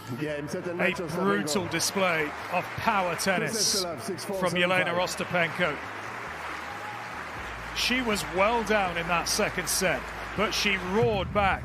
A brutal display of power tennis from Jelena Ostapenko. She was well down in that second set, but she roared back.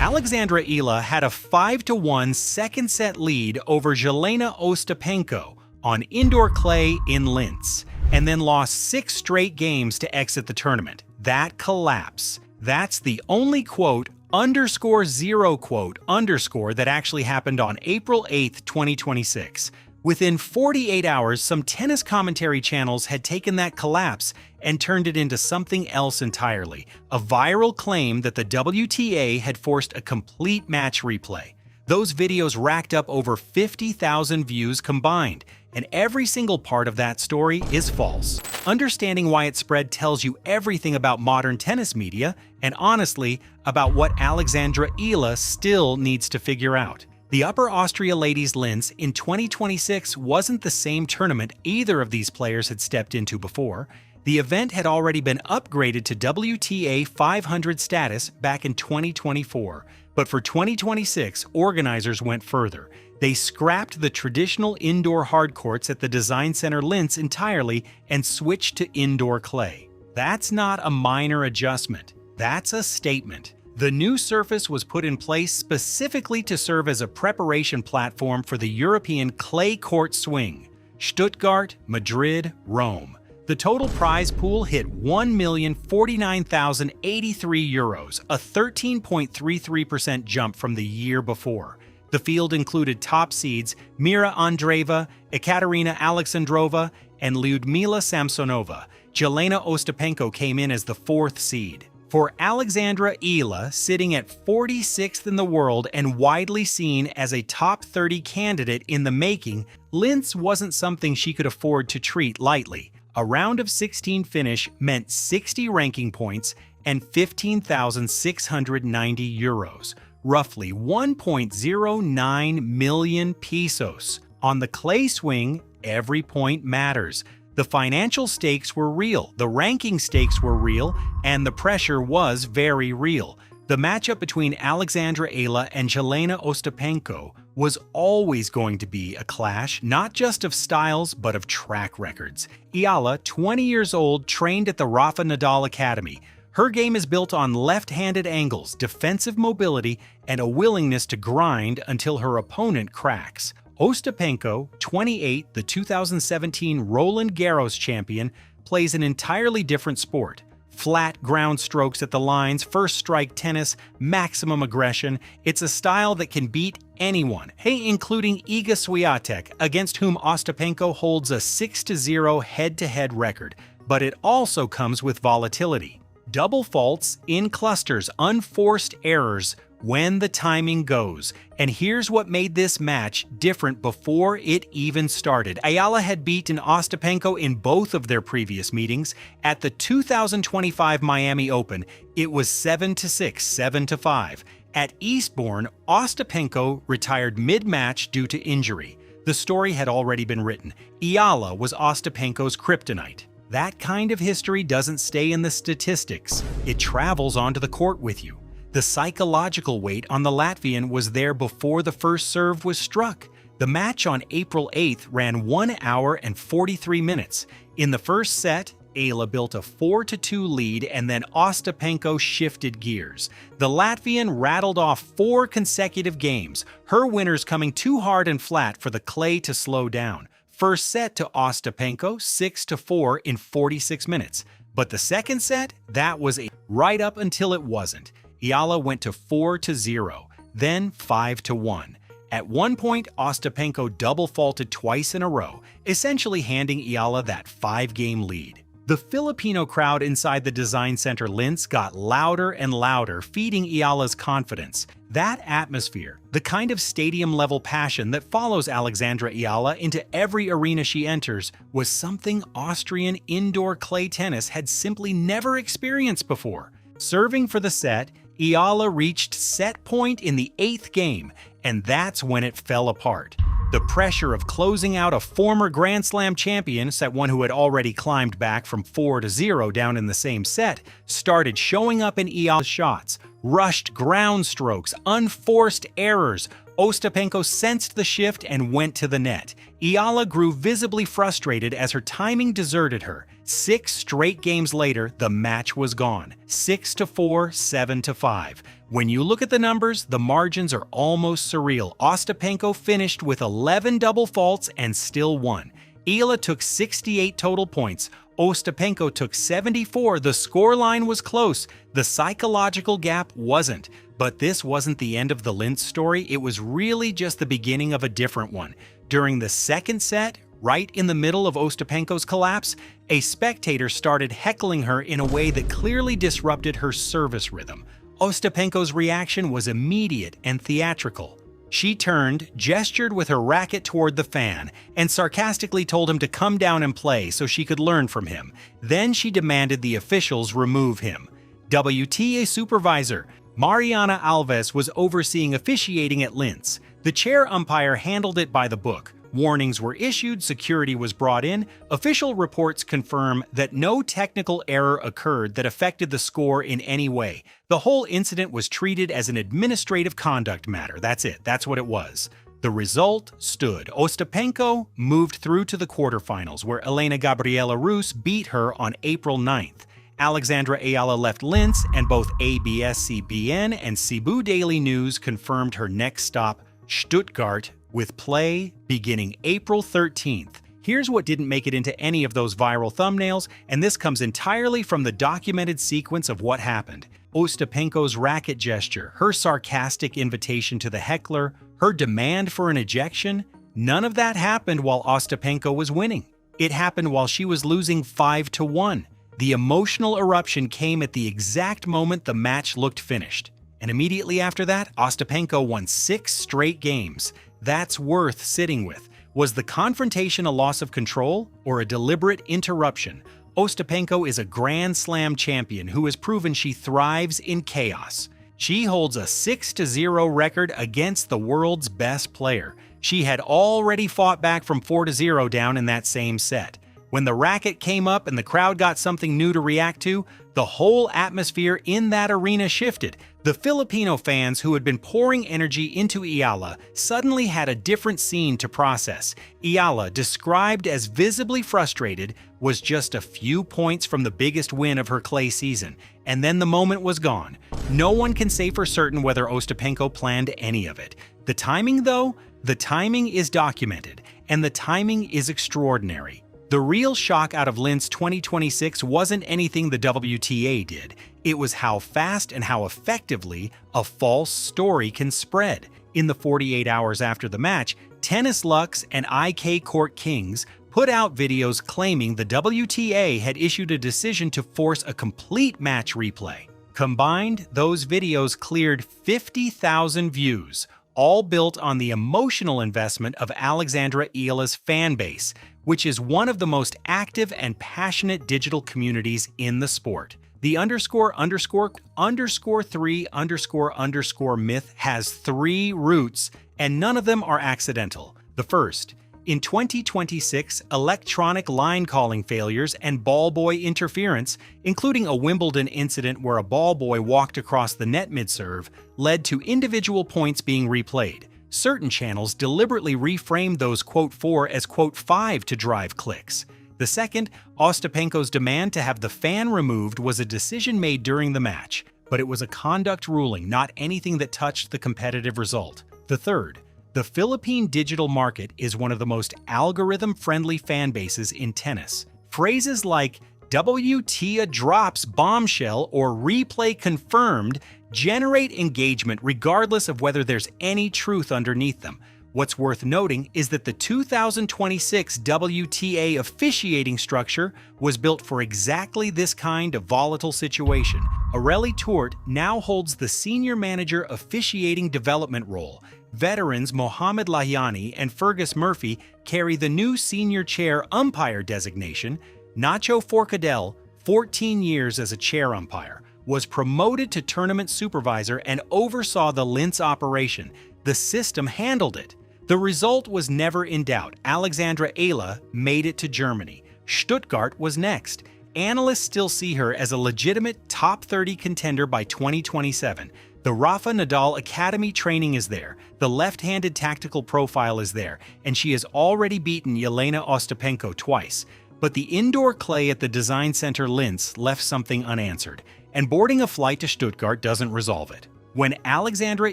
Alexandra Eala had a 5-1 second set lead over Jelena Ostapenko on indoor clay in Linz, and then lost 6 straight games to exit the tournament. That collapse, that's the only quote _0 quote _ that actually happened on April 8th, 2026. Within 48 hours, some tennis commentary channels had taken that collapse and turned it into something else entirely, a viral claim that the WTA had forced a complete match replay. Those videos racked up over 50,000 views combined, and every single part of that story is false. Understanding why it spread tells you everything about modern tennis media, and honestly, about what Alexandra Eala still needs to figure out. The Upper Austria Ladies Linz in 2026 wasn't the same tournament either of these players had stepped into before. The event had already been upgraded to WTA 500 status back in 2024. But for 2026, organizers went further. They scrapped the traditional indoor hard courts at the Design Center Linz entirely and switched to indoor clay. That's not a minor adjustment. That's a statement. The new surface was put in place specifically to serve as a preparation platform for the European clay court swing. Stuttgart, Madrid, Rome. The total prize pool hit €1,049,083, a 13.33% jump from the year before. The field included top seeds Mira Andreeva, Ekaterina Alexandrova, and Lyudmila Samsonova. Jelena Ostapenko came in as the 4th seed. For Alexandra Eala, sitting at 46th in the world and widely seen as a top 30 candidate in the making, Linz wasn't something she could afford to treat lightly. A round of 16 finish meant 60 ranking points and €15,690, roughly 1.09 million pesos. On the clay swing, every point matters. The financial stakes were real, the ranking stakes were real, and the pressure was very real. The matchup between Alexandra Eala and Jelena Ostapenko was always going to be a clash, not just of styles, but of track records. Eala, 20 years old, trained at the Rafa Nadal Academy. Her game is built on left-handed angles, defensive mobility, and a willingness to grind until her opponent cracks. Ostapenko, 28, the 2017 Roland Garros champion, plays an entirely different sport. Flat ground strokes at the lines, first strike tennis, maximum aggression. It's a style that can beat anyone, including Iga Swiatek, against whom Ostapenko holds a 6-0 head-to-head record. But it also comes with volatility. Double faults in clusters, unforced errors, when the timing goes. And here's what made this match different before it even started. Eala had beaten Ostapenko in both of their previous meetings. At the 2025 Miami Open, it was 7-6, 7-5. At Eastbourne, Ostapenko retired mid-match due to injury. The story had already been written. Eala was Ostapenko's kryptonite. That kind of history doesn't stay in the statistics. It travels onto the court with you. The psychological weight on the Latvian was there before the first serve was struck. The match on April 8th ran 1 hour and 43 minutes. In the first set, Eala built a 4-2 lead and then Ostapenko shifted gears. The Latvian rattled off 4 consecutive games, her winners coming too hard and flat for the clay to slow down. First set to Ostapenko, 6-4 in 46 minutes. But the second set, that was right up until it wasn't. Eala went to 4-0, then 5-1. At one point, Ostapenko double faulted twice in a row, essentially handing Eala that 5-game lead. The Filipino crowd inside the Design Center Linz got louder and louder, feeding Eala's confidence. That atmosphere, the kind of stadium-level passion that follows Alexandra Eala into every arena she enters, was something Austrian indoor clay tennis had simply never experienced before. Serving for the set, Eala reached set point in the 8th game, and that's when it fell apart. The pressure of closing out a former Grand Slam champion, set one who had already climbed back from 4-0 down in the same set, started showing up in Eala's shots. Rushed ground strokes, unforced errors. Ostapenko sensed the shift and went to the net. Eala grew visibly frustrated as her timing deserted her. 6 straight games later, the match was gone. 6-4, 7-5. When you look at the numbers, the margins are almost surreal. Ostapenko finished with 11 double faults and still won. Eala took 68 total points. Ostapenko took 74. The scoreline was close. The psychological gap wasn't. But this wasn't the end of the Linz story. It was really just the beginning of a different one. During the second set, right in the middle of Ostapenko's collapse, a spectator started heckling her in a way that clearly disrupted her service rhythm. Ostapenko's reaction was immediate and theatrical. She turned, gestured with her racket toward the fan, and sarcastically told him to come down and play so she could learn from him. Then she demanded the officials remove him. WTA supervisor Mariana Alves was overseeing officiating at Linz. The chair umpire handled it by the book. Warnings were issued, security was brought in. Official reports confirm that no technical error occurred that affected the score in any way. The whole incident was treated as an administrative conduct matter. That's it. That's what it was. The result stood. Ostapenko moved through to the quarterfinals, where Elena Gabriela Rus beat her on April 9th. Alexandra Eala left Linz, and both ABS-CBN and Cebu Daily News confirmed her next stop, Stuttgart, with play beginning April 13th. Here's what didn't make it into any of those viral thumbnails, and this comes entirely from the documented sequence of what happened. Ostapenko's racket gesture, her sarcastic invitation to the heckler, her demand for an ejection, none of that happened while Ostapenko was winning. It happened while she was losing 5-1. The emotional eruption came at the exact moment the match looked finished. And immediately after that, Ostapenko won 6 straight games. That's worth sitting with. Was the confrontation a loss of control or a deliberate interruption? Ostapenko is a Grand Slam champion who has proven she thrives in chaos. She holds a 6-0 record against the world's best player. She had already fought back from 4-0 down in that same set. When the racket came up and the crowd got something new to react to, the whole atmosphere in that arena shifted. The Filipino fans who had been pouring energy into Eala suddenly had a different scene to process. Eala, described as visibly frustrated, was just a few points from the biggest win of her clay season, and then the moment was gone. No one can say for certain whether Ostapenko planned any of it. The timing, though, the timing is documented, and the timing is extraordinary. The real shock out of Linz 2026 wasn't anything the WTA did. It was how fast and how effectively a false story can spread. In the 48 hours after the match, Tennis Lux and IK Court Kings put out videos claiming the WTA had issued a decision to force a complete match replay. Combined, those videos cleared 50,000 views, all built on the emotional investment of Alexandra Eala's fan base, which is one of the most active and passionate digital communities in the sport. The __3___ myth has 3 roots, and none of them are accidental. The first, in 2026, electronic line calling failures and ball boy interference, including a Wimbledon incident where a ball boy walked across the net mid-serve, led to individual points being replayed. Certain channels deliberately reframed those "4" as "5" to drive clicks. The second, Ostapenko's demand to have the fan removed, was a decision made during the match, but it was a conduct ruling, not anything that touched the competitive result. The third, the Philippine digital market is one of the most algorithm-friendly fan bases in tennis. Phrases like WTA drops bombshell or replay confirmed generate engagement regardless of whether there's any truth underneath them. What's worth noting is that the 2026 WTA officiating structure was built for exactly this kind of volatile situation. Aurélie Tourt now holds the Senior Manager Officiating Development role. Veterans Mohamed Lahyani and Fergus Murphy carry the new Senior Chair Umpire designation. Nacho Forcadell, 14 years as a chair umpire, was promoted to tournament supervisor and oversaw the Linz operation. The system handled it. The result was never in doubt. Alexandra Eala made it to Germany. Stuttgart was next. Analysts still see her as a legitimate top 30 contender by 2027. The Rafa Nadal Academy training is there, the left-handed tactical profile is there, and she has already beaten Jelena Ostapenko twice. But the indoor clay at the design center Linz left something unanswered, and boarding a flight to Stuttgart doesn't resolve it. When Alexandra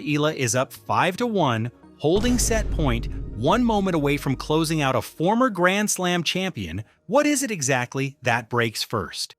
Eala is up 5-1, holding set point, 1 moment away from closing out a former Grand Slam champion, what is it exactly that breaks first?